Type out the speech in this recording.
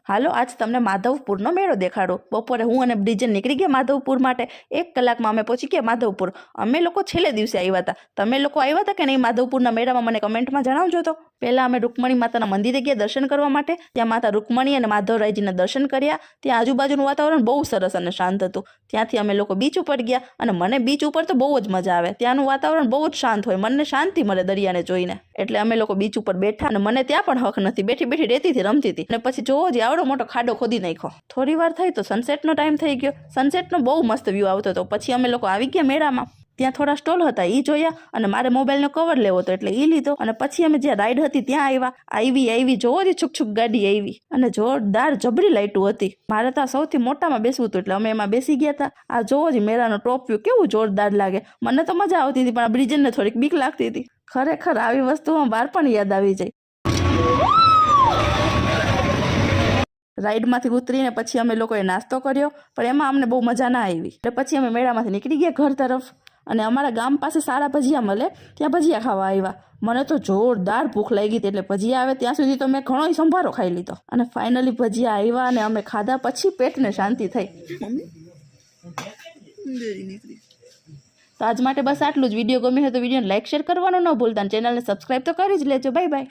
હાલો આજ તમને માધવપુરનો મેળો દેખાડો। બપોરે હું અને બ્રિજન નીકળી ગયા માધવપુર માટે। 1 કલાકમાં અમે પહોંચી ગયા માધવપુર। અમે લોકો છેલ્લે દિવસે આવ્યા હતા। તમે લોકો આવ્યા હતા કે નહીં માધવપુરના મેળામાં? મને કમેન્ટમાં જણાવજો। તો પહેલાં અમે રૂકમણી માતાના મંદિરે ગયા દર્શન કરવા માટે। ત્યાં માતા રૂકમણી અને માધવરાયજીના દર્શન કર્યા। ત્યાં આજુબાજુનું વાતાવરણ બહુ સરસ અને શાંત હતું। ત્યાંથી અમે લોકો બીચ ઉપર ગયા અને મને બીચ ઉપર તો બહુ જ મજા આવે। ત્યાંનું વાતાવરણ બહુ જ શાંત હોય, મનને શાંતિ મળે દરિયાને જોઈને। એટલે અમે લોકો બીચ ઉપર બેઠા અને મને ત્યાં પણ હક નથી, બેઠી બેઠી રેતીથી રમતી હતી। અને પછી જોવો જ આવડો મોટો ખાડો ખોદી નાખ્યો। થોડી વાર થઈ તો સનસેટનો ટાઈમ થઈ ગયો। સનસેટનો બહુ મસ્ત વ્યૂ આવતો હતો। પછી અમે લોકો આવી ગયા મેળામાં। ત્યાં થોડા સ્ટોલ હતા, એ જોયા અને મારે મોબાઈલનો કવર લેવો હતો એટલે એ લીધો। અને પછી અમે જ્યાં રાઈડ હતી ત્યાં આવી જોવો જ છુક છુક ગાડી આવી અને જોરદાર જબરી લાઈટું હતી। મારે તો સૌથી મોટામાં બેસવું હતું એટલે અમે એમાં બેસી ગયા હતા। આ જોવો જ મેળાનો ટોપ વ્યૂ કેવું જોરદાર લાગે। મને તો મજા આવતી હતી પણ આ બ્રિજનને થોડીક બીક લાગતી હતી। ખરેખર આવી વસ્તુમાં બાળપણ યાદ આવી જાય। રાઈડમાંથી ઉતરીને પછી અમે લોકોએ નાસ્તો કર્યો પણ એમાં અમને બહુ મજા ના આવી। એટલે પછી અમે મેળામાંથી નીકળી ગયા ઘર તરફ અને અમારા ગામ પાસે સારા ભજીયા મળે, ત્યાં ભજીયા ખાવા આવ્યા। મને તો જોરદાર ભૂખ લાગી હતી એટલે ભજીયા આવે ત્યાં સુધી તો મેં ઘણો સંભારો ખાઈ લીધો અને ફાઇનલી ભજીયા આવ્યા અને અમે ખાધા પછી પેટને શાંતિ થઈ। તો આજ માટે બસ આટલું જ। વિડીયો ગમ્યો હોય તો વિડીયોને લાઈક શેર કરવાનું ન ભૂલતા, ચેનલને સબસ્ક્રાઈબ તો કરી જ લેજો। Bye bye.